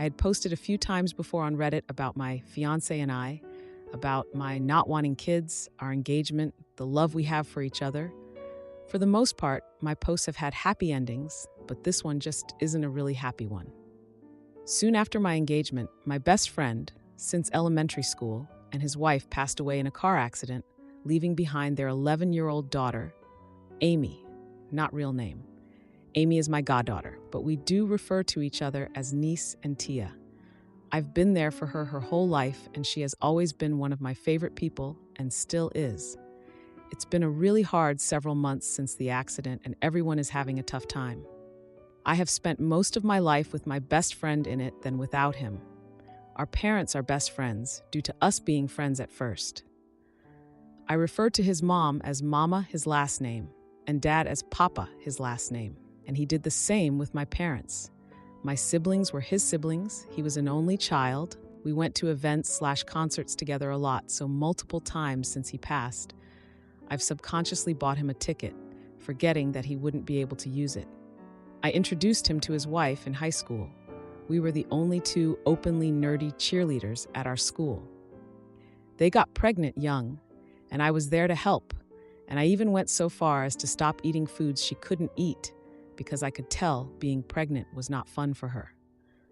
I had posted a few times before on Reddit about my fiance and I, about my not wanting kids, our engagement, the love we have for each other. For the most part, my posts have had happy endings, but this one just isn't a really happy one. Soon after my engagement, my best friend, since elementary school, and his wife passed away in a car accident, leaving behind their 11-year-old daughter, Amy, not real name. Amy is my goddaughter, but we do refer to each other as niece and Tia. I've been there for her whole life, and she has always been one of my favorite people and still is. It's been a really hard several months since the accident, and everyone is having a tough time. I have spent most of my life with my best friend in it than without him. Our parents are best friends, due to us being friends at first. I refer to his mom as Mama, his last name, and Dad as Papa, his last name, and he did the same with my parents. My siblings were his siblings. He was an only child. We went to events/concerts together a lot, so multiple times since he passed, I've subconsciously bought him a ticket, forgetting that he wouldn't be able to use it. I introduced him to his wife in high school. We were the only two openly nerdy cheerleaders at our school. They got pregnant young, and I was there to help, and I even went so far as to stop eating foods she couldn't eat because I could tell being pregnant was not fun for her.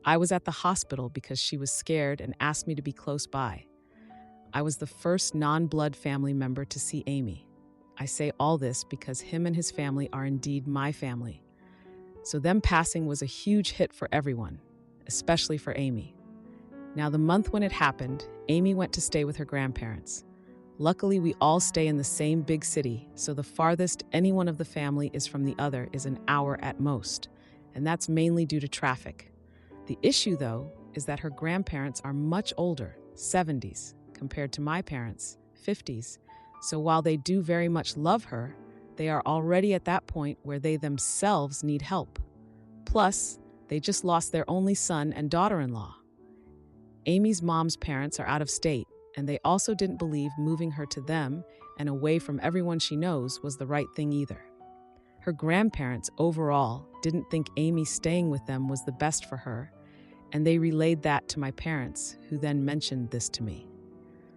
I was at the hospital because she was scared and asked me to be close by. I was the first non-blood family member to see Amy. I say all this because him and his family are indeed my family. So them passing was a huge hit for everyone, especially for Amy. Now, the month when it happened, Amy went to stay with her grandparents. Luckily, we all stay in the same big city, so the farthest any one of the family is from the other is an hour at most, and that's mainly due to traffic. The issue, though, is that her grandparents are much older, 70s, compared to my parents, 50s, so while they do very much love her, they are already at that point where they themselves need help. Plus, they just lost their only son and daughter-in-law. Amy's mom's parents are out of state, and they also didn't believe moving her to them and away from everyone she knows was the right thing either. Her grandparents overall didn't think Amy staying with them was the best for her, and they relayed that to my parents, who then mentioned this to me.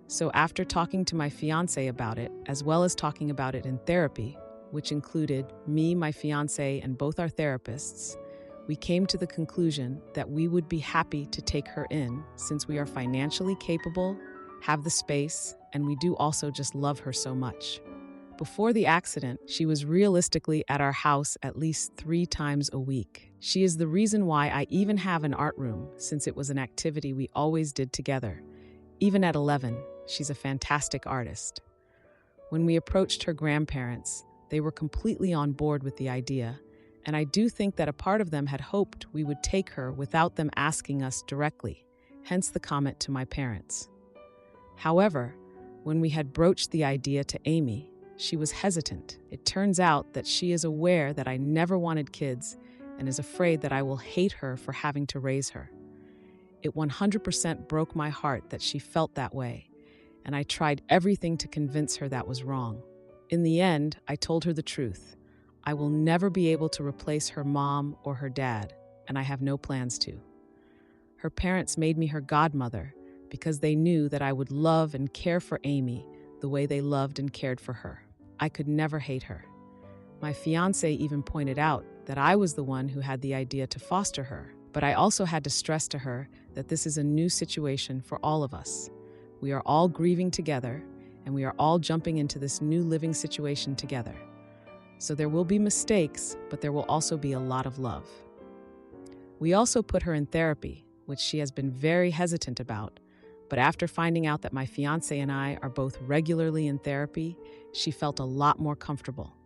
So after talking to my fiance about it, as well as talking about it in therapy, which included me, my fiance, and both our therapists, we came to the conclusion that we would be happy to take her in since we are financially capable, have the space, and we do also just love her so much. Before the accident, she was realistically at our house at least 3 times a week. She is the reason why I even have an art room, since it was an activity we always did together. Even at 11, she's a fantastic artist. When we approached her grandparents, they were completely on board with the idea, and I do think that a part of them had hoped we would take her without them asking us directly, hence the comment to my parents. However, when we had broached the idea to Amy, she was hesitant. It turns out that she is aware that I never wanted kids and is afraid that I will hate her for having to raise her. It 100% broke my heart that she felt that way, and I tried everything to convince her that was wrong. In the end, I told her the truth. I will never be able to replace her mom or her dad, and I have no plans to. Her parents made me her godmother because they knew that I would love and care for Amy the way they loved and cared for her. I could never hate her. My fiance even pointed out that I was the one who had the idea to foster her, but I also had to stress to her that this is a new situation for all of us. We are all grieving together, and we are all jumping into this new living situation together. So there will be mistakes, but there will also be a lot of love. We also put her in therapy, which she has been very hesitant about, but after finding out that my fiance and I are both regularly in therapy, she felt a lot more comfortable.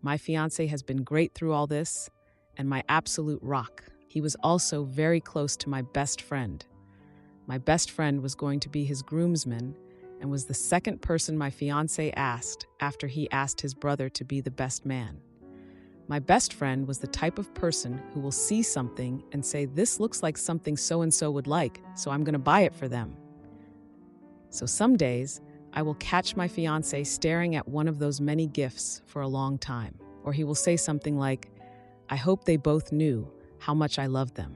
My fiance has been great through all this, and my absolute rock. He was also very close to my best friend. My best friend was going to be his groomsman and was the second person my fiance asked after he asked his brother to be the best man. My best friend was the type of person who will see something and say, "This looks like something so-and-so would like, so I'm going to buy it for them." So some days, I will catch my fiancé staring at one of those many gifts for a long time, or he will say something like, "I hope they both knew how much I loved them,"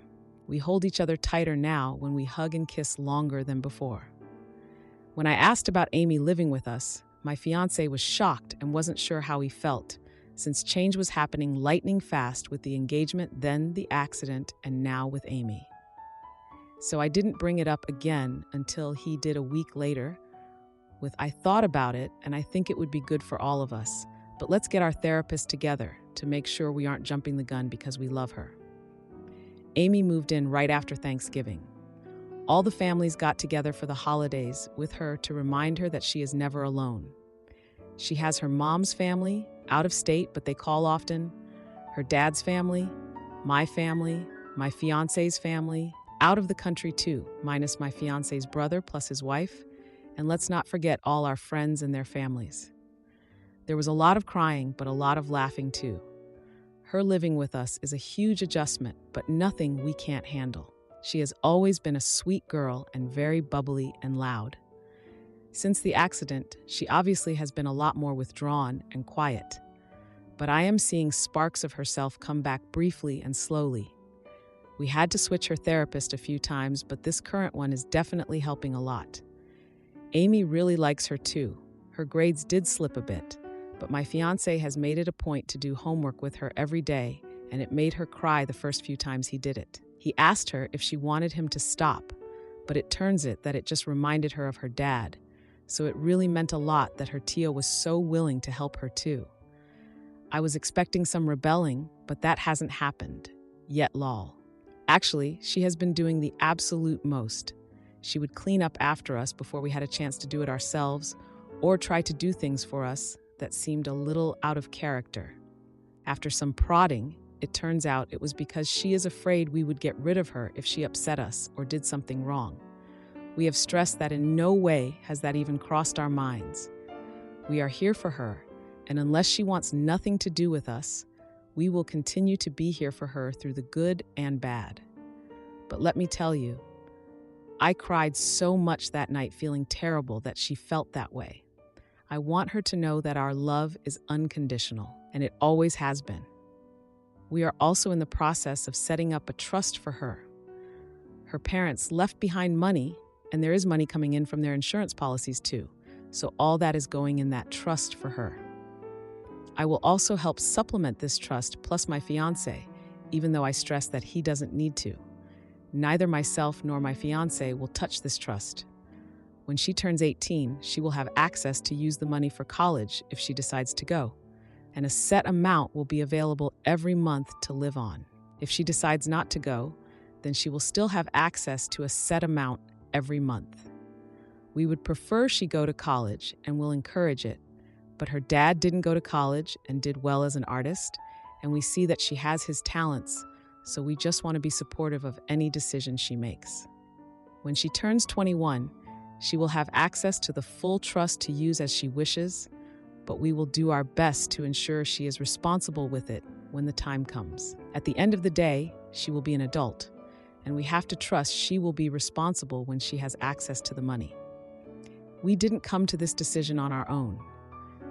We hold each other tighter now when we hug and kiss longer than before. When I asked about Amy living with us, my fiancé was shocked and wasn't sure how he felt, since change was happening lightning fast with the engagement, then the accident, and now with Amy. So I didn't bring it up again until he did a week later with, "I thought about it and I think it would be good for all of us, but let's get our therapist together to make sure we aren't jumping the gun because we love her." Amy moved in right after Thanksgiving. All the families got together for the holidays with her to remind her that she is never alone. She has her mom's family, out of state, but they call often, her dad's family, my fiancé's family, out of the country too, minus my fiancé's brother plus his wife, and let's not forget all our friends and their families. There was a lot of crying, but a lot of laughing too. Her living with us is a huge adjustment, but nothing we can't handle. She has always been a sweet girl and very bubbly and loud. Since the accident, she obviously has been a lot more withdrawn and quiet. But I am seeing sparks of herself come back briefly and slowly. We had to switch her therapist a few times, but this current one is definitely helping a lot. Amy really likes her too. Her grades did slip a bit, but my fiancé has made it a point to do homework with her every day, and it made her cry the first few times he did it. He asked her if she wanted him to stop, but it turns out that it just reminded her of her dad, so it really meant a lot that her Tia was so willing to help her too. I was expecting some rebelling, but that hasn't happened. Yet lol. Actually, she has been doing the absolute most. She would clean up after us before we had a chance to do it ourselves, or try to do things for us that seemed a little out of character. After some prodding, it turns out it was because she is afraid we would get rid of her if she upset us or did something wrong. We have stressed that in no way has that even crossed our minds. We are here for her, and unless she wants nothing to do with us, we will continue to be here for her through the good and bad. But let me tell you, I cried so much that night feeling terrible that she felt that way. I want her to know that our love is unconditional, and it always has been. We are also in the process of setting up a trust for her. Her parents left behind money, and there is money coming in from their insurance policies too, so all that is going in that trust for her. I will also help supplement this trust plus my fiancé, even though I stress that he doesn't need to. Neither myself nor my fiancé will touch this trust. When she turns 18, she will have access to use the money for college if she decides to go, and a set amount will be available every month to live on. If she decides not to go, then she will still have access to a set amount every month. We would prefer she go to college and will encourage it, but her dad didn't go to college and did well as an artist, and we see that she has his talents, so we just want to be supportive of any decision she makes. When she turns 21, she will have access to the full trust to use as she wishes, but we will do our best to ensure she is responsible with it when the time comes. At the end of the day, she will be an adult, and we have to trust she will be responsible when she has access to the money. We didn't come to this decision on our own.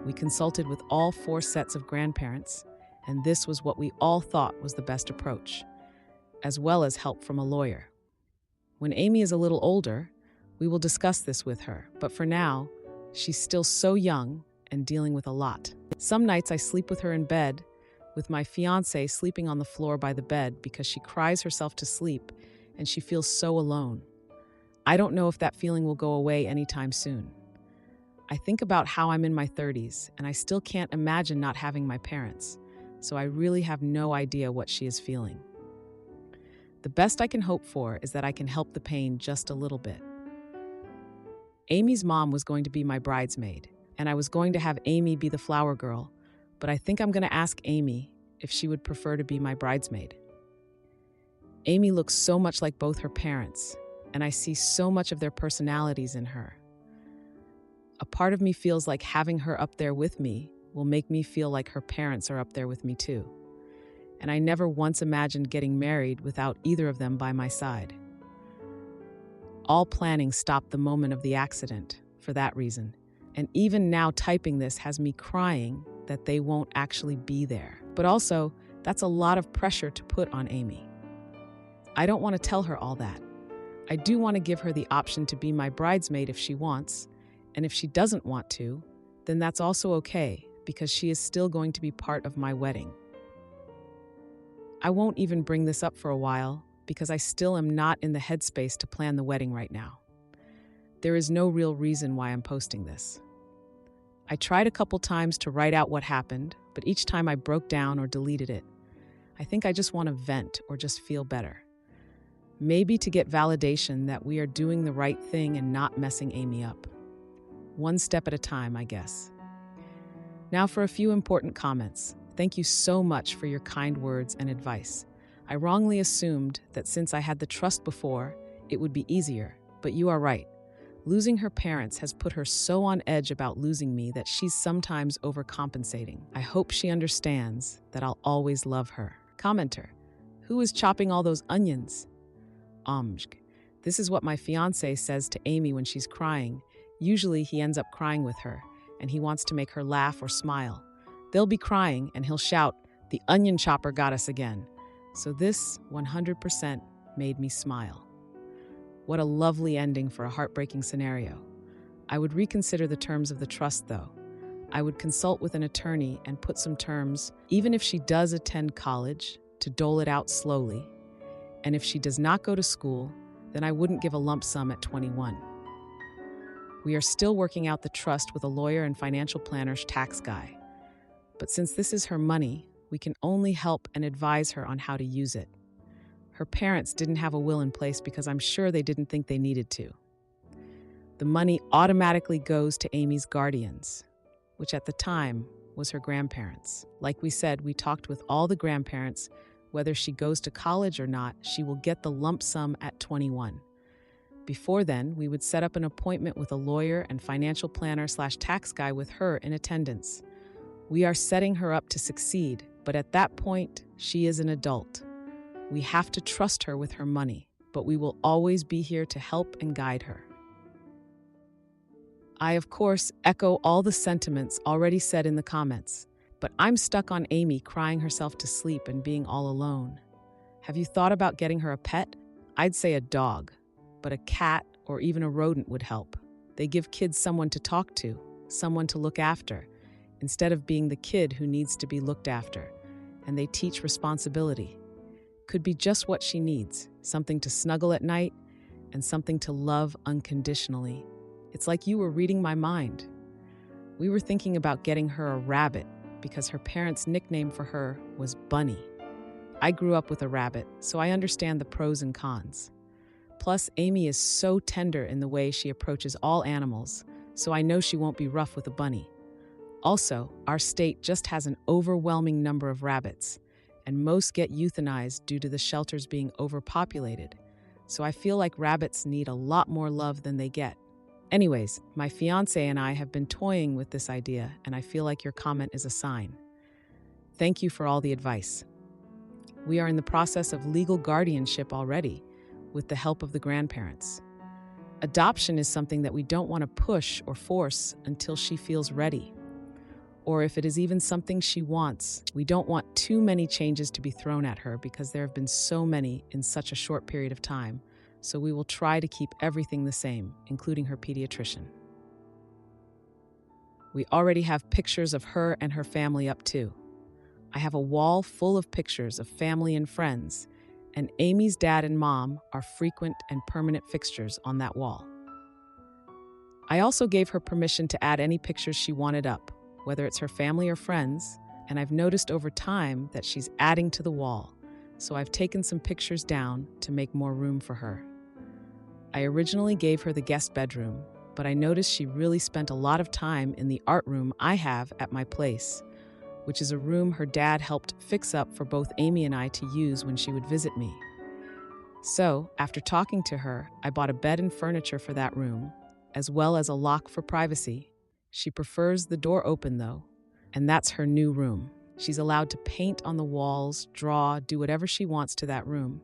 We consulted with all 4 sets of grandparents, and this was what we all thought was the best approach, as well as help from a lawyer. When Amy is a little older, we will discuss this with her, but for now, she's still so young and dealing with a lot. Some nights I sleep with her in bed, with my fiancé sleeping on the floor by the bed because she cries herself to sleep and she feels so alone. I don't know if that feeling will go away anytime soon. I think about how I'm in my 30s and I still can't imagine not having my parents, so I really have no idea what she is feeling. The best I can hope for is that I can help the pain just a little bit. Amy's mom was going to be my bridesmaid, and I was going to have Amy be the flower girl, but I think I'm going to ask Amy if she would prefer to be my bridesmaid. Amy looks so much like both her parents, and I see so much of their personalities in her. A part of me feels like having her up there with me will make me feel like her parents are up there with me too. And I never once imagined getting married without either of them by my side. All planning stopped the moment of the accident for that reason. And even now typing this has me crying that they won't actually be there. But also, that's a lot of pressure to put on Amy. I don't want to tell her all that. I do want to give her the option to be my bridesmaid if she wants, and if she doesn't want to, then that's also okay, because she is still going to be part of my wedding. I won't even bring this up for a while, because I still am not in the headspace to plan the wedding right now. There is no real reason why I'm posting this. I tried a couple times to write out what happened, but each time I broke down or deleted it. I think I just want to vent or just feel better. Maybe to get validation that we are doing the right thing and not messing Amy up. One step at a time, I guess. Now for a few important comments. Thank you so much for your kind words and advice. I wrongly assumed that since I had the trust before, it would be easier, but you are right. Losing her parents has put her so on edge about losing me that she's sometimes overcompensating. I hope she understands that I'll always love her. Commenter: who is chopping all those onions? This is what my fiancé says to Amy when she's crying. Usually he ends up crying with her, and he wants to make her laugh or smile. They'll be crying, and he'll shout, "The onion chopper got us again." So this 100% made me smile. What a lovely ending for a heartbreaking scenario. I would reconsider the terms of the trust, though. I would consult with an attorney and put some terms, even if she does attend college, to dole it out slowly. And if she does not go to school, then I wouldn't give a lump sum at 21. We are still working out the trust with a lawyer and financial planner/tax guy. But since this is her money, we can only help and advise her on how to use it. Her parents didn't have a will in place because I'm sure they didn't think they needed to. The money automatically goes to Amy's guardians, which at the time was her grandparents. Like we said, we talked with all the grandparents. Whether she goes to college or not, she will get the lump sum at 21. Before then, we would set up an appointment with a lawyer and financial planner/tax guy with her in attendance. We are setting her up to succeed, but at that point, she is an adult. We have to trust her with her money, but we will always be here to help and guide her. I, of course, echo all the sentiments already said in the comments, but I'm stuck on Amy crying herself to sleep and being all alone. Have you thought about getting her a pet? I'd say a dog, but a cat or even a rodent would help. They give kids someone to talk to, someone to look after, instead of being the kid who needs to be looked after, and they teach responsibility. Could be just what she needs, something to snuggle at night and something to love unconditionally. It's like you were reading my mind. We were thinking about getting her a rabbit because her parents' nickname for her was Bunny. I grew up with a rabbit, so I understand the pros and cons. Plus, Amy is so tender in the way she approaches all animals, so I know she won't be rough with a bunny. Also, our state just has an overwhelming number of rabbits, and most get euthanized due to the shelters being overpopulated, so I feel like rabbits need a lot more love than they get. Anyways, my fiancé and I have been toying with this idea, and I feel like your comment is a sign. Thank you for all the advice. We are in the process of legal guardianship already, with the help of the grandparents. Adoption is something that we don't want to push or force until she feels ready. Or if it is even something she wants, we don't want too many changes to be thrown at her because there have been so many in such a short period of time. So we will try to keep everything the same, including her pediatrician. We already have pictures of her and her family up too. I have a wall full of pictures of family and friends, and Amy's dad and mom are frequent and permanent fixtures on that wall. I also gave her permission to add any pictures she wanted up, whether it's her family or friends, and I've noticed over time that she's adding to the wall, so I've taken some pictures down to make more room for her. I originally gave her the guest bedroom, but I noticed she really spent a lot of time in the art room I have at my place, which is a room her dad helped fix up for both Amy and I to use when she would visit me. So, after talking to her, I bought a bed and furniture for that room, as well as a lock for privacy. She prefers the door open though, and that's her new room. She's allowed to paint on the walls, draw, do whatever she wants to that room.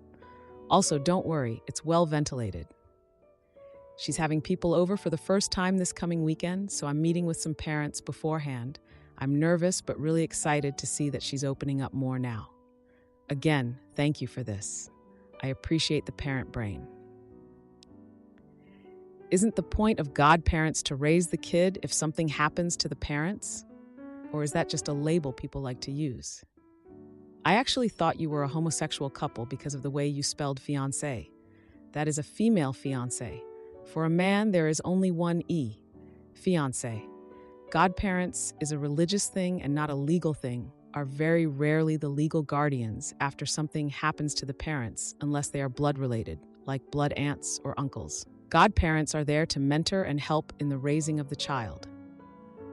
Also, don't worry, it's well ventilated. She's having people over for the first time this coming weekend, so I'm meeting with some parents beforehand. I'm nervous but really excited to see that she's opening up more now. Again, thank you for this. I appreciate the parent brain. Isn't the point of godparents to raise the kid if something happens to the parents? Or is that just a label people like to use? I actually thought you were a homosexual couple because of the way you spelled fiancé. That is a female fiancé. For a man, there is only one E, fiancé. Godparents is a religious thing and not a legal thing, are very rarely the legal guardians after something happens to the parents unless they are blood related, like blood aunts or uncles. Godparents are there to mentor and help in the raising of the child.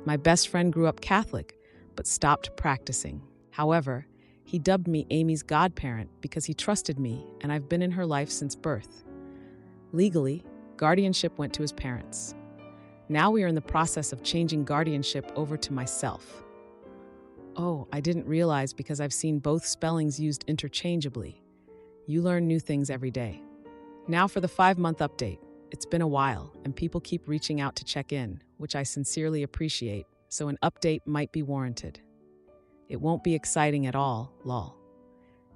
My best friend grew up Catholic, but stopped practicing. However, he dubbed me Amy's godparent because he trusted me and I've been in her life since birth. Legally, guardianship went to his parents. Now we are in the process of changing guardianship over to myself. Oh, I didn't realize because I've seen both spellings used interchangeably. You learn new things every day. Now for the 5-month update. It's been a while, and people keep reaching out to check in, which I sincerely appreciate, so an update might be warranted. It won't be exciting at all, lol.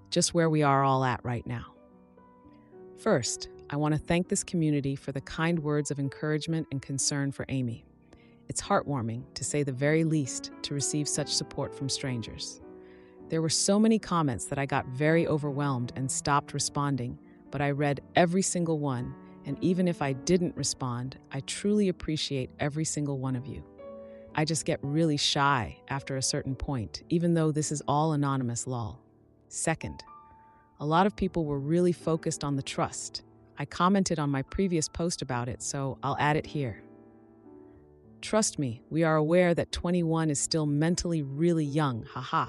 Just where we are all at right now. First, I want to thank this community for the kind words of encouragement and concern for Amy. It's heartwarming, to say the very least, to receive such support from strangers. There were so many comments that I got very overwhelmed and stopped responding, but I read every single one, and even if I didn't respond, I truly appreciate every single one of you. I just get really shy after a certain point, even though this is all anonymous lol. Second, a lot of people were really focused on the trust. I commented on my previous post about it, so I'll add it here. Trust me, we are aware that 21 is still mentally really young, haha.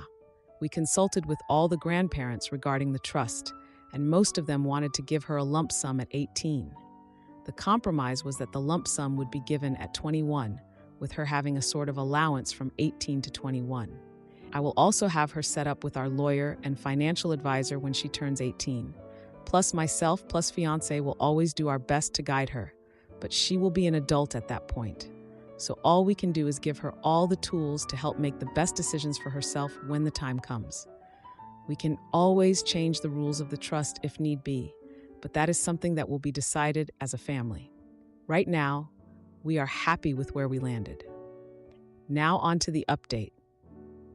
We consulted with all the grandparents regarding the trust, and most of them wanted to give her a lump sum at 18. The compromise was that the lump sum would be given at 21, with her having a sort of allowance from 18 to 21. I will also have her set up with our lawyer and financial advisor when she turns 18. Plus myself plus fiancé will always do our best to guide her, but she will be an adult at that point. So all we can do is give her all the tools to help make the best decisions for herself when the time comes. We can always change the rules of the trust if need be, but that is something that will be decided as a family. Right now, we are happy with where we landed. Now on to the update.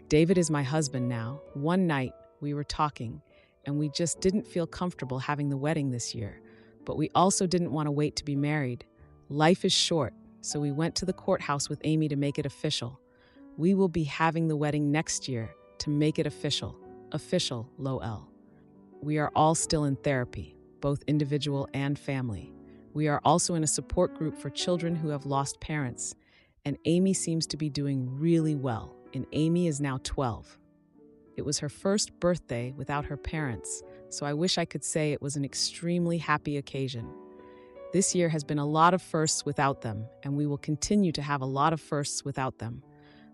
David is my husband now. One night, we were talking, and we just didn't feel comfortable having the wedding this year, but we also didn't want to wait to be married. Life is short, so we went to the courthouse with Amy to make it official. We will be having the wedding next year to make it official. Official, LOL. We are all still in therapy, both individual and family. We are also in a support group for children who have lost parents, and Amy seems to be doing really well, and Amy is now 12. It was her first birthday without her parents, so I wish I could say it was an extremely happy occasion. This year has been a lot of firsts without them, and we will continue to have a lot of firsts without them.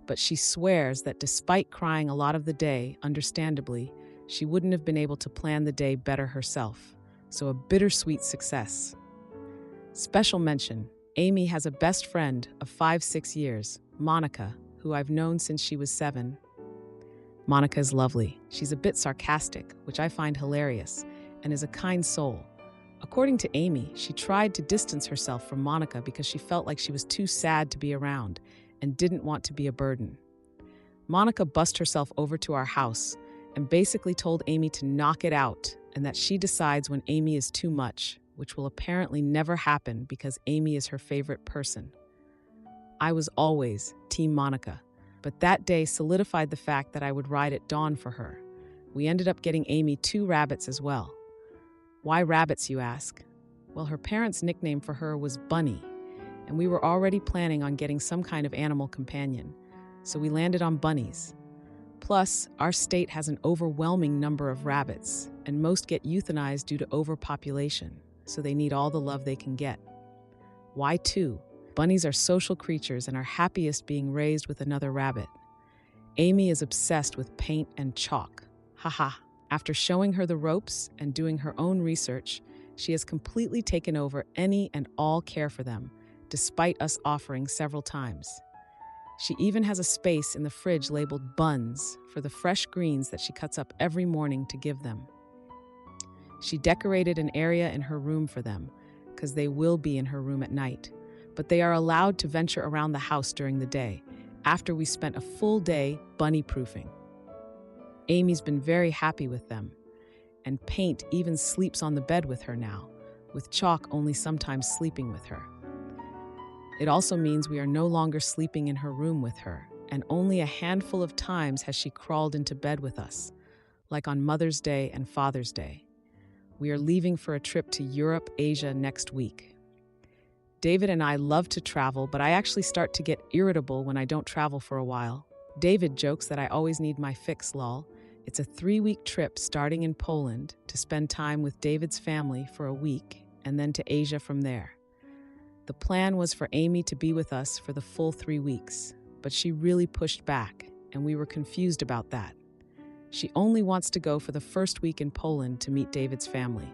But she swears that despite crying a lot of the day, understandably, she wouldn't have been able to plan the day better herself. So a bittersweet success. Special mention, Amy has a best friend of 5-6 years, Monica, who I've known since she was 7. Monica is lovely. She's a bit sarcastic, which I find hilarious, and is a kind soul. According to Amy, she tried to distance herself from Monica because she felt like she was too sad to be around and didn't want to be a burden. Monica bussed herself over to our house and basically told Amy to knock it out and that she decides when Amy is too much, which will apparently never happen because Amy is her favorite person. I was always Team Monica, but that day solidified the fact that I would ride at dawn for her. We ended up getting Amy 2 rabbits as well. Why rabbits, you ask? Well, her parents' nickname for her was Bunny, and we were already planning on getting some kind of animal companion, so we landed on bunnies. Plus, our state has an overwhelming number of rabbits, and most get euthanized due to overpopulation, so they need all the love they can get. Why 2? Bunnies are social creatures and are happiest being raised with another rabbit. Amy is obsessed with paint and chalk. Haha. After showing her the ropes and doing her own research, she has completely taken over any and all care for them, despite us offering several times. She even has a space in the fridge labeled buns for the fresh greens that she cuts up every morning to give them. She decorated an area in her room for them, because they will be in her room at night. But they are allowed to venture around the house during the day, after we spent a full day bunny-proofing. Amy's been very happy with them, and Paint even sleeps on the bed with her now, with Chalk only sometimes sleeping with her. It also means we are no longer sleeping in her room with her, and only a handful of times has she crawled into bed with us, like on Mother's Day and Father's Day. We are leaving for a trip to Europe, Asia next week. David and I love to travel, but I actually start to get irritable when I don't travel for a while. David jokes that I always need my fix, lol. It's a 3-week trip starting in Poland to spend time with David's family for a week and then to Asia from there. The plan was for Amy to be with us for the full 3 weeks, but she really pushed back, and we were confused about that. She only wants to go for the first week in Poland to meet David's family.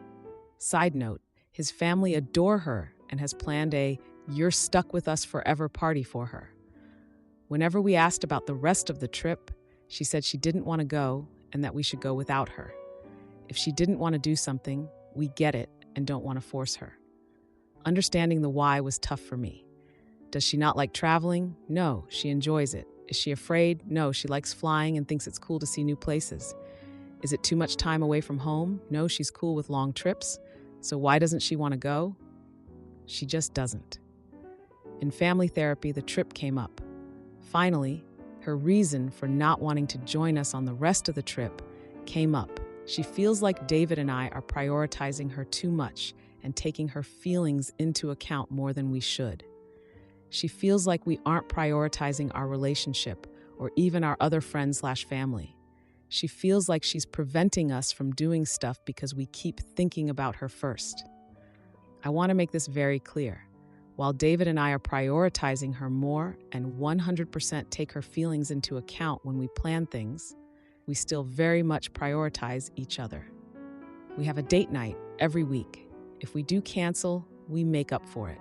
Side note, his family adore her and has planned a "you're stuck with us forever" party for her. Whenever we asked about the rest of the trip, she said she didn't want to go and that we should go without her. If she didn't want to do something, we get it and don't want to force her. Understanding the why was tough for me. Does she not like traveling? No, she enjoys it. Is she afraid? No, she likes flying and thinks it's cool to see new places. Is it too much time away from home? No, she's cool with long trips. So why doesn't she want to go? She just doesn't. In family therapy, the trip came up. Finally, her reason for not wanting to join us on the rest of the trip came up. She feels like David and I are prioritizing her too much and taking her feelings into account more than we should. She feels like we aren't prioritizing our relationship or even our other friends/family. She feels like she's preventing us from doing stuff because we keep thinking about her first. I want to make this very clear. While David and I are prioritizing her more and 100% take her feelings into account when we plan things, we still very much prioritize each other. We have a date night every week. If we do cancel, we make up for it.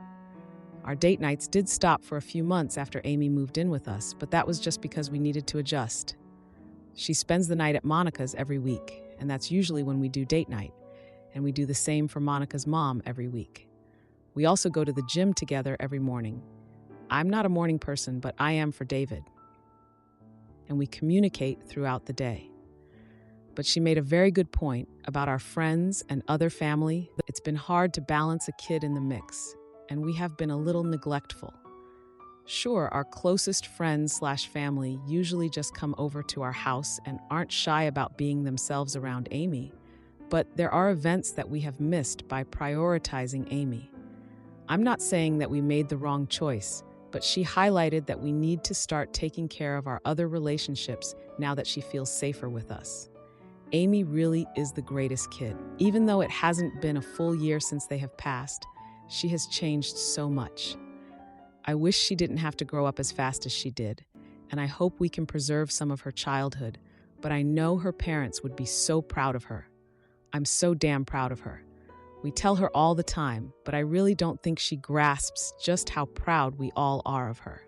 Our date nights did stop for a few months after Amy moved in with us, but that was just because we needed to adjust. She spends the night at Monica's every week, and that's usually when we do date night, and we do the same for Monica's mom every week. We also go to the gym together every morning. I'm not a morning person, but I am for David. And we communicate throughout the day. But she made a very good point about our friends and other family. It's been hard to balance a kid in the mix, and we have been a little neglectful. Sure, our closest friends/family usually just come over to our house and aren't shy about being themselves around Amy, but there are events that we have missed by prioritizing Amy. I'm not saying that we made the wrong choice, but she highlighted that we need to start taking care of our other relationships now that she feels safer with us. Amy really is the greatest kid. Even though it hasn't been a full year since they have passed, she has changed so much. I wish she didn't have to grow up as fast as she did, and I hope we can preserve some of her childhood, but I know her parents would be so proud of her. I'm so damn proud of her. We tell her all the time, but I really don't think she grasps just how proud we all are of her.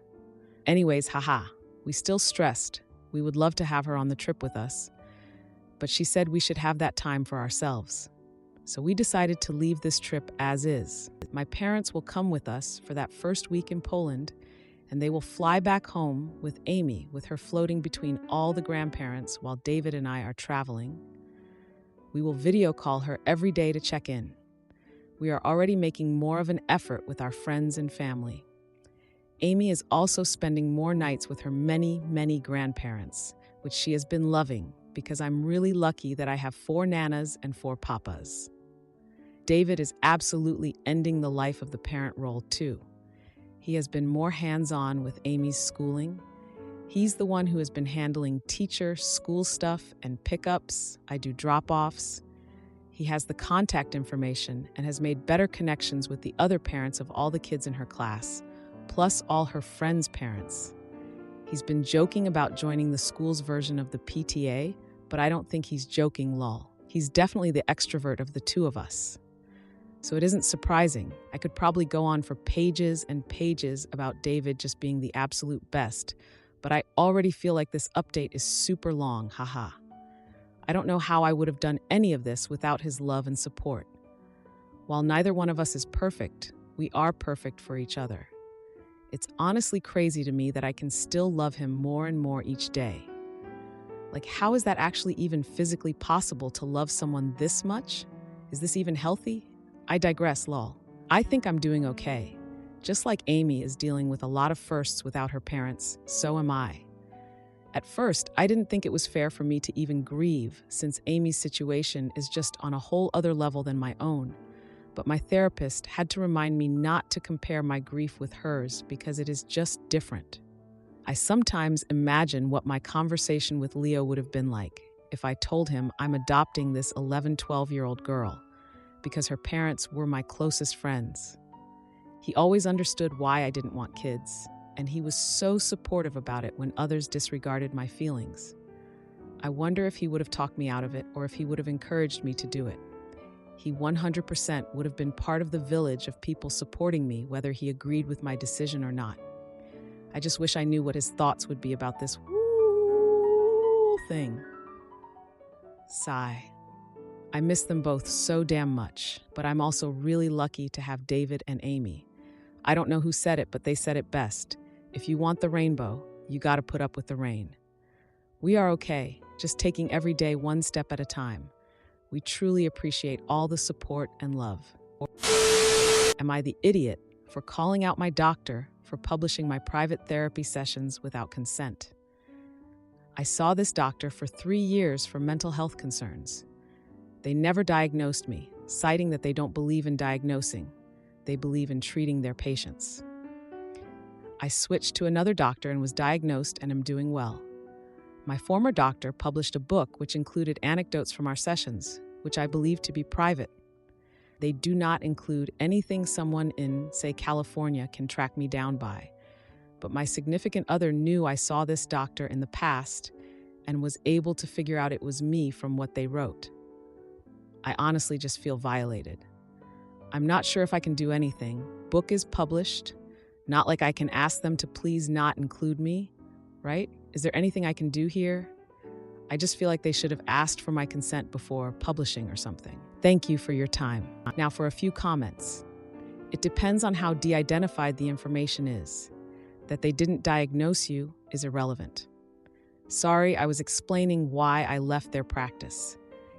Anyways, haha, we still stressed. We would love to have her on the trip with us, but she said we should have that time for ourselves. So we decided to leave this trip as is. My parents will come with us for that first week in Poland, and they will fly back home with Amy, with her floating between all the grandparents while David and I are traveling. We will video call her every day to check in. We are already making more of an effort with our friends and family. Amy is also spending more nights with her many, many grandparents, which she has been loving because I'm really lucky that I have 4 nanas and 4 papas. David is absolutely ending the life of the parent role too. He has been more hands-on with Amy's schooling. He's the one who has been handling teacher, school stuff, and pickups. I do drop-offs. He has the contact information and has made better connections with the other parents of all the kids in her class, plus all her friends' parents. He's been joking about joining the school's version of the PTA, but I don't think he's joking, lol. He's definitely the extrovert of the two of us. So it isn't surprising. I could probably go on for pages and pages about David just being the absolute best, but I already feel like this update is super long, haha. I don't know how I would have done any of this without his love and support. While neither one of us is perfect, we are perfect for each other. It's honestly crazy to me that I can still love him more and more each day. Like, how is that actually even physically possible to love someone this much? Is this even healthy? I digress, lol. I think I'm doing okay. Just like Amy is dealing with a lot of firsts without her parents, so am I. At first, I didn't think it was fair for me to even grieve, since Amy's situation is just on a whole other level than my own. But my therapist had to remind me not to compare my grief with hers because it is just different. I sometimes imagine what my conversation with Leo would have been like if I told him I'm adopting this 11, 12-year-old girl because her parents were my closest friends. He always understood why I didn't want kids, and he was so supportive about it when others disregarded my feelings. I wonder if he would have talked me out of it or if he would have encouraged me to do it. He 100% would have been part of the village of people supporting me, whether he agreed with my decision or not. I just wish I knew what his thoughts would be about this whole thing. Sigh. I miss them both so damn much, but I'm also really lucky to have David and Amy. I don't know who said it, but they said it best. If you want the rainbow, you gotta put up with the rain. We are okay, just taking every day one step at a time. We truly appreciate all the support and love. Or am I the idiot for calling out my doctor for publishing my private therapy sessions without consent? I saw this doctor for 3 years for mental health concerns. They never diagnosed me, citing that they don't believe in diagnosing. They believe in treating their patients. I switched to another doctor and was diagnosed and am doing well. My former doctor published a book which included anecdotes from our sessions, which I believe to be private. They do not include anything someone in, say, California can track me down by. But my significant other knew I saw this doctor in the past and was able to figure out it was me from what they wrote. I honestly just feel violated. I'm not sure if I can do anything. Book is published. Not like I can ask them to please not include me, right? Is there anything I can do here? I just feel like they should have asked for my consent before publishing or something. Thank you for your time. Now for a few comments. It depends on how de-identified the information is. That they didn't diagnose you is irrelevant. Sorry, I was explaining why I left their practice.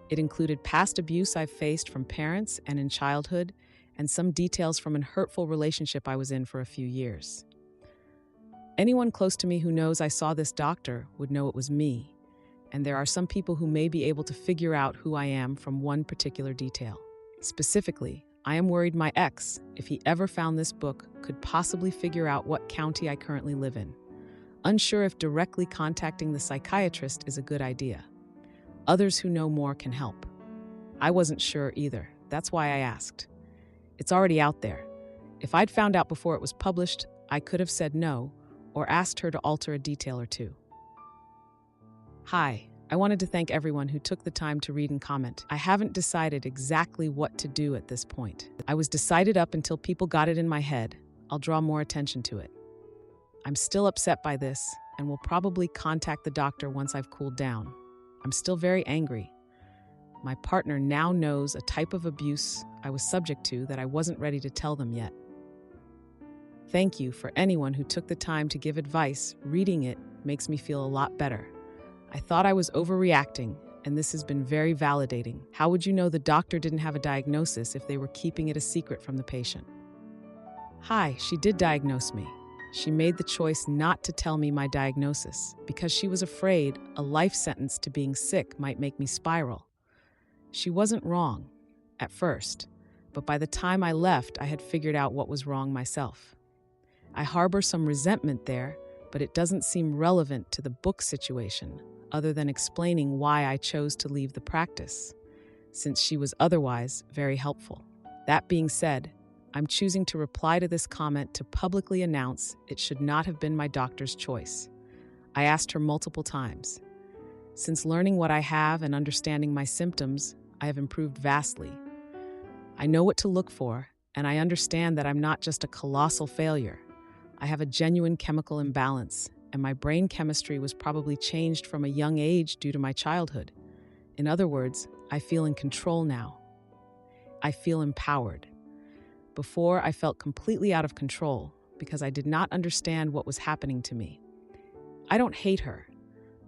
It included past abuse I've faced from parents and in childhood, and some details from a hurtful relationship I was in for a few years. Anyone close to me who knows I saw this doctor would know it was me, and there are some people who may be able to figure out who I am from one particular detail. Specifically, I am worried my ex, if he ever found this book, could possibly figure out what county I currently live in. Unsure if directly contacting the psychiatrist is a good idea. Others who know more can help. I wasn't sure either. That's why I asked. It's already out there. If I'd found out before it was published, I could have said no or asked her to alter a detail or two. Hi, I wanted to thank everyone who took the time to read and comment. I haven't decided exactly what to do at this point. I was decided up until people got it in my head. I'll draw more attention to it. I'm still upset by this and will probably contact the doctor once I've cooled down. I'm still very angry. My partner now knows a type of abuse I was subject to that I wasn't ready to tell them yet. Thank you for anyone who took the time to give advice. Reading it makes me feel a lot better. I thought I was overreacting, and this has been very validating. How would you know the doctor didn't have a diagnosis if they were keeping it a secret from the patient? Hi, she did diagnose me. She made the choice not to tell me my diagnosis because she was afraid a life sentence to being sick might make me spiral. She wasn't wrong at first, but by the time I left, I had figured out what was wrong myself. I harbor some resentment there, but it doesn't seem relevant to the book situation, other than explaining why I chose to leave the practice, since she was otherwise very helpful. That being said, I'm choosing to reply to this comment to publicly announce it should not have been my doctor's choice. I asked her multiple times. Since learning what I have and understanding my symptoms, I have improved vastly. I know what to look for, and I understand that I'm not just a colossal failure. I have a genuine chemical imbalance, and my brain chemistry was probably changed from a young age due to my childhood. In other words, I feel in control now. I feel empowered. Before, I felt completely out of control because I did not understand what was happening to me. I don't hate her,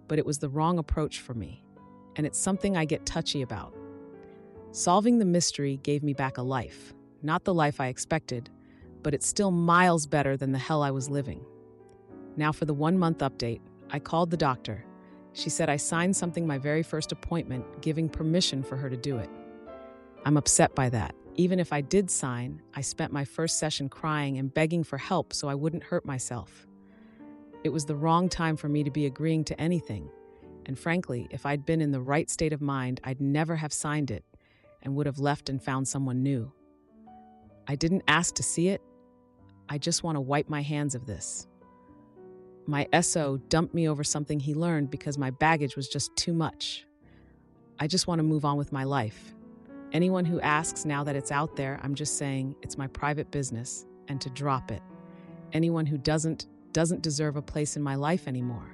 but it was the wrong approach for me, and it's something I get touchy about. Solving the mystery gave me back a life, not the life I expected, but it's still miles better than the hell I was living. Now for the 1-month update, I called the doctor. She said I signed something my very first appointment, giving permission for her to do it. I'm upset by that. Even if I did sign, I spent my first session crying and begging for help so I wouldn't hurt myself. It was the wrong time for me to be agreeing to anything, and frankly, if I'd been in the right state of mind, I'd never have signed it and would have left and found someone new. I didn't ask to see it. I just want to wipe my hands of this. My SO dumped me over something he learned because my baggage was just too much. I just want to move on with my life. Anyone who asks now that it's out there, I'm just saying it's my private business and to drop it. Anyone who doesn't deserve a place in my life anymore.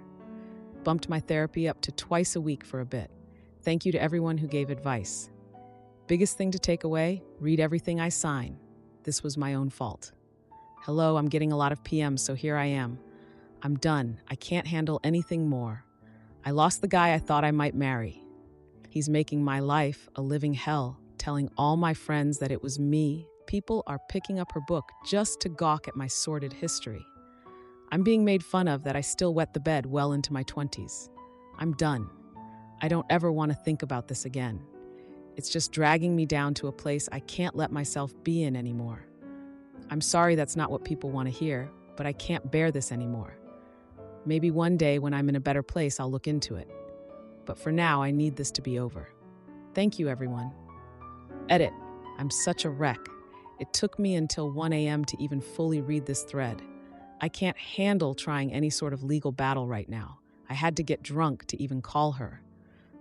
Bumped my therapy up to twice a week for a bit. Thank you to everyone who gave advice. Biggest thing to take away, read everything I sign. This was my own fault. Hello, I'm getting a lot of PMs, so here I am. I'm done. I can't handle anything more. I lost the guy I thought I might marry. He's making my life a living hell, telling all my friends that it was me. People are picking up her book just to gawk at my sordid history. I'm being made fun of that I still wet the bed well into my 20s. I'm done. I don't ever want to think about this again. It's just dragging me down to a place I can't let myself be in anymore. I'm sorry that's not what people want to hear, but I can't bear this anymore. Maybe one day when I'm in a better place, I'll look into it. But for now, I need this to be over. Thank you, everyone. Edit. I'm such a wreck. It took me until 1 a.m. to even fully read this thread. I can't handle trying any sort of legal battle right now. I had to get drunk to even call her.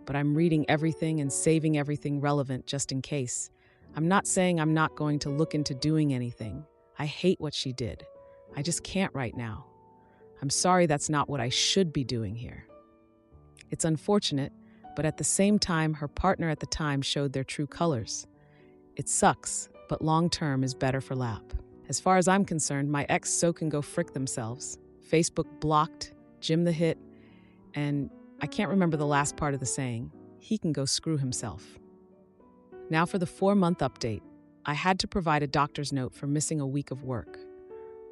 But I'm reading everything and saving everything relevant just in case. I'm not saying I'm not going to look into doing anything. I hate what she did. I just can't right now. I'm sorry that's not what I should be doing here. It's unfortunate, but at the same time, her partner at the time showed their true colors. It sucks, but long-term is better for Lap. As far as I'm concerned, my ex so can go frick themselves. Facebook blocked, Jim the Hit, and I can't remember the last part of the saying. He can go screw himself. Now for the 4-month update. I had to provide a doctor's note for missing a week of work.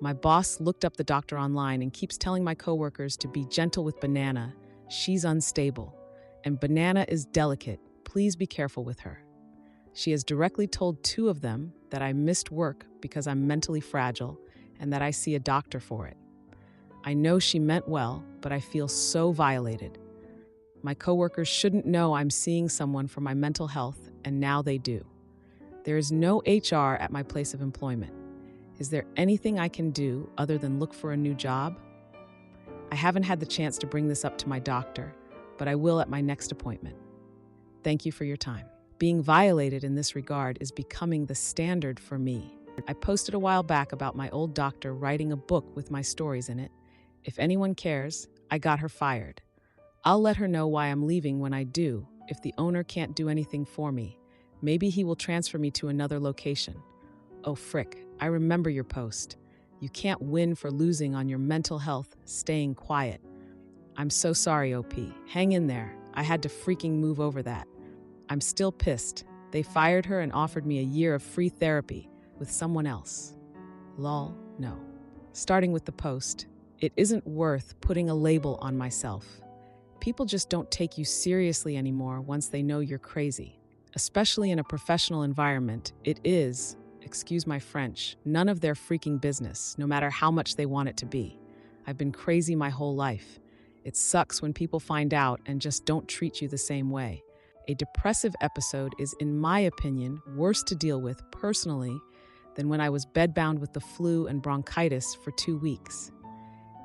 My boss looked up the doctor online and keeps telling my coworkers to be gentle with Banana. She's unstable, and Banana is delicate. Please be careful with her. She has directly told 2 of them that I missed work because I'm mentally fragile and that I see a doctor for it. I know she meant well, but I feel so violated. My coworkers shouldn't know I'm seeing someone for my mental health, and now they do. There is no HR at my place of employment. Is there anything I can do other than look for a new job? I haven't had the chance to bring this up to my doctor, but I will at my next appointment. Thank you for your time. Being violated in this regard is becoming the standard for me. I posted a while back about my old doctor writing a book with my stories in it. If anyone cares, I got her fired. I'll let her know why I'm leaving when I do. If the owner can't do anything for me, maybe he will transfer me to another location. Oh, frick, I remember your post. You can't win for losing on your mental health, staying quiet. I'm so sorry, OP. Hang in there. I had to freaking move over that. I'm still pissed. They fired her and offered me a year of free therapy with someone else. Lol, no. Starting with the post, it isn't worth putting a label on myself. People just don't take you seriously anymore once they know you're crazy. Especially in a professional environment, it is, excuse my French, none of their freaking business, no matter how much they want it to be. I've been crazy my whole life. It sucks when people find out and just don't treat you the same way. A depressive episode is, in my opinion, worse to deal with personally than when I was bedbound with the flu and bronchitis for 2 weeks.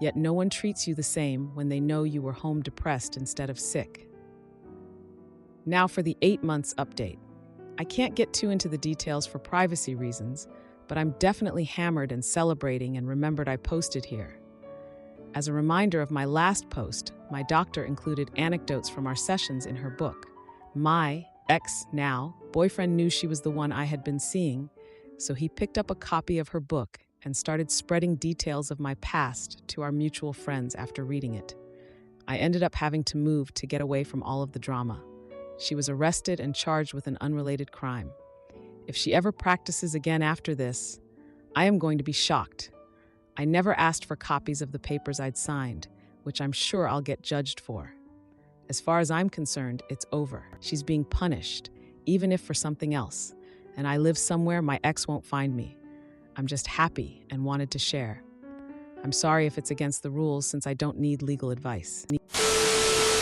Yet no one treats you the same when they know you were home depressed instead of sick. Now for the 8 months update. I can't get too into the details for privacy reasons, but I'm definitely hammered and celebrating and remembered I posted here. As a reminder of my last post, my doctor included anecdotes from our sessions in her book. My ex, now boyfriend, knew she was the one I had been seeing, so he picked up a copy of her book and started spreading details of my past to our mutual friends after reading it. I ended up having to move to get away from all of the drama. She was arrested and charged with an unrelated crime. If she ever practices again after this, I am going to be shocked. I never asked for copies of the papers I'd signed, which I'm sure I'll get judged for. As far as I'm concerned, it's over. She's being punished, even if for something else, and I live somewhere my ex won't find me. I'm just happy and wanted to share. I'm sorry if it's against the rules since I don't need legal advice.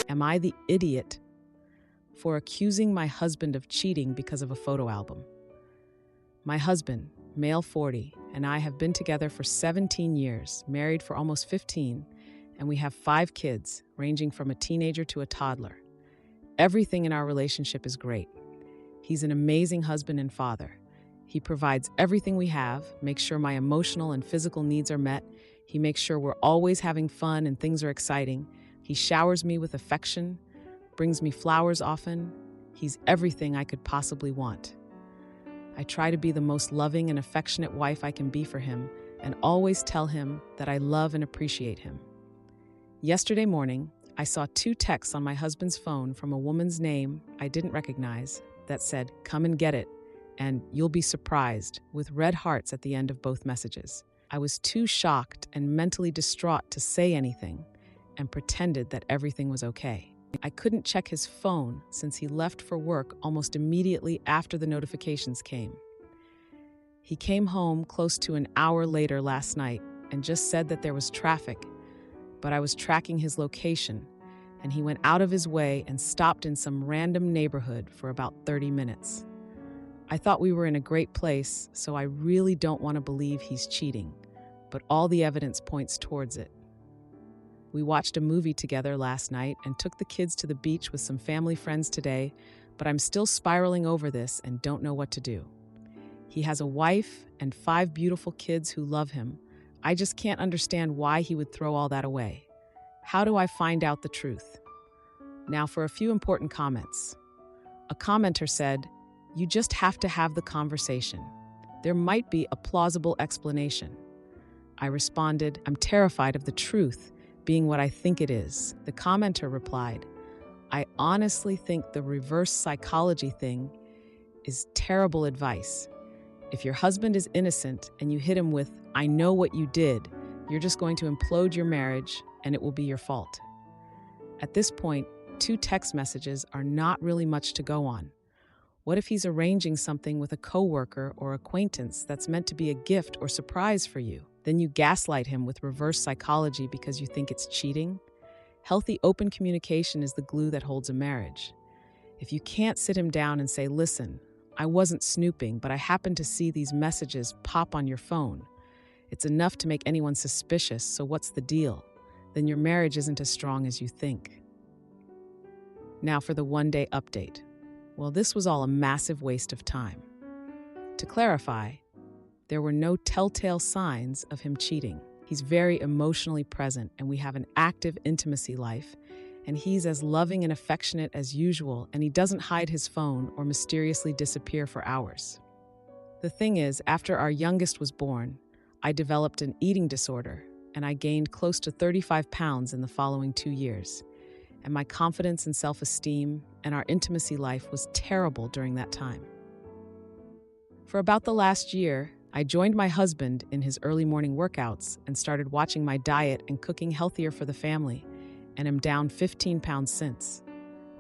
Am I the idiot for accusing my husband of cheating because of a photo album? My husband, male 40, and I have been together for 17 years, married for almost 15, and we have 5 kids, ranging from a teenager to a toddler. Everything in our relationship is great. He's an amazing husband and father. He provides everything we have, makes sure my emotional and physical needs are met. He makes sure we're always having fun and things are exciting. He showers me with affection, brings me flowers often. He's everything I could possibly want. I try to be the most loving and affectionate wife I can be for him and always tell him that I love and appreciate him. Yesterday morning, I saw 2 texts on my husband's phone from a woman's name I didn't recognize that said, "Come and get it," and "You'll be surprised," with red hearts at the end of both messages. I was too shocked and mentally distraught to say anything and pretended that everything was okay. I couldn't check his phone since he left for work almost immediately after the notifications came. He came home close to an hour later last night and just said that there was traffic, but I was tracking his location, and he went out of his way and stopped in some random neighborhood for about 30 minutes. I thought we were in a great place, so I really don't want to believe he's cheating, but all the evidence points towards it. We watched a movie together last night and took the kids to the beach with some family friends today, but I'm still spiraling over this and don't know what to do. He has a wife and 5 beautiful kids who love him. I just can't understand why he would throw all that away. How do I find out the truth? Now for a few important comments. A commenter said, "You just have to have the conversation. There might be a plausible explanation." I responded, "I'm terrified of the truth being what I think it is." The commenter replied, "I honestly think the reverse psychology thing is terrible advice. If your husband is innocent and you hit him with, 'I know what you did,' you're just going to implode your marriage and it will be your fault." At this point, 2 text messages are not really much to go on. What if he's arranging something with a coworker or acquaintance that's meant to be a gift or surprise for you? Then you gaslight him with reverse psychology because you think it's cheating? Healthy, open communication is the glue that holds a marriage. If you can't sit him down and say, "Listen, I wasn't snooping, but I happened to see these messages pop on your phone," it's enough to make anyone suspicious, so what's the deal? Then your marriage isn't as strong as you think. Now for the one-day update. Well, this was all a massive waste of time. To clarify, there were no telltale signs of him cheating. He's very emotionally present, and we have an active intimacy life, and he's as loving and affectionate as usual, and he doesn't hide his phone or mysteriously disappear for hours. The thing is, after our youngest was born, I developed an eating disorder, and I gained close to 35 pounds in the following 2 years. And my confidence and self-esteem and our intimacy life was terrible during that time. For about the last year, I joined my husband in his early morning workouts and started watching my diet and cooking healthier for the family, and am down 15 pounds since.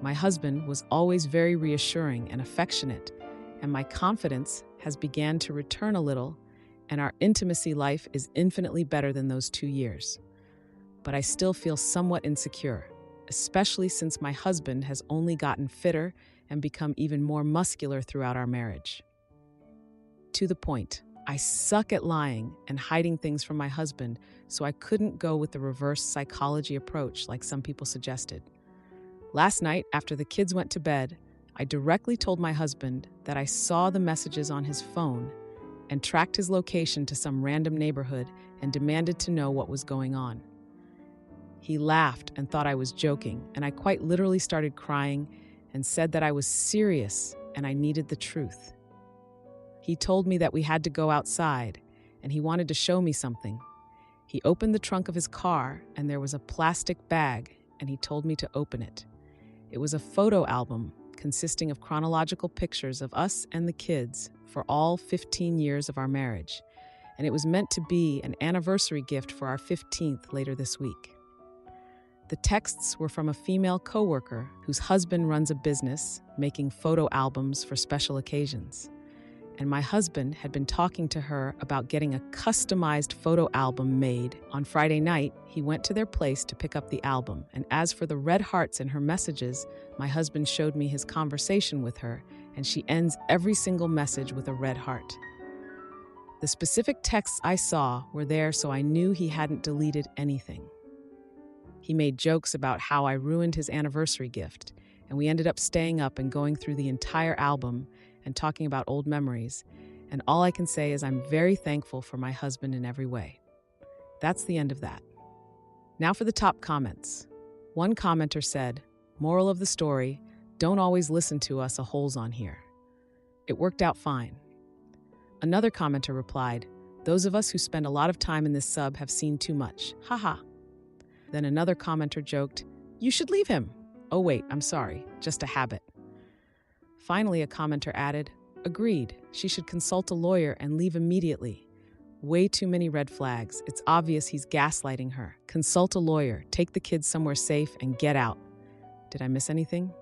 My husband was always very reassuring and affectionate, and my confidence has began to return a little, and our intimacy life is infinitely better than those 2 years. But I still feel somewhat insecure, especially since my husband has only gotten fitter and become even more muscular throughout our marriage. To the point, I suck at lying and hiding things from my husband, so I couldn't go with the reverse psychology approach like some people suggested. Last night, after the kids went to bed, I directly told my husband that I saw the messages on his phone and tracked his location to some random neighborhood and demanded to know what was going on. He laughed and thought I was joking, and I quite literally started crying and said that I was serious and I needed the truth. He told me that we had to go outside and he wanted to show me something. He opened the trunk of his car and there was a plastic bag and he told me to open it. It was a photo album consisting of chronological pictures of us and the kids for all 15 years of our marriage, and it was meant to be an anniversary gift for our 15th later this week. The texts were from a female coworker whose husband runs a business making photo albums for special occasions. And my husband had been talking to her about getting a customized photo album made. On Friday night, he went to their place to pick up the album. And as for the red hearts in her messages, my husband showed me his conversation with her, and she ends every single message with a red heart. The specific texts I saw were there, so I knew he hadn't deleted anything. He made jokes about how I ruined his anniversary gift, and we ended up staying up and going through the entire album and talking about old memories, and all I can say is I'm very thankful for my husband in every way. That's the end of that. Now for the top comments. One commenter said, "Moral of the story, don't always listen to us a-holes on here. It worked out fine." Another commenter replied, "Those of us who spend a lot of time in this sub have seen too much. Haha." Then another commenter joked, "You should leave him." "Oh wait, I'm sorry, just a habit." Finally, a commenter added, "Agreed, she should consult a lawyer and leave immediately. Way too many red flags. It's obvious he's gaslighting her. Consult a lawyer, take the kids somewhere safe, and get out." Did I miss anything?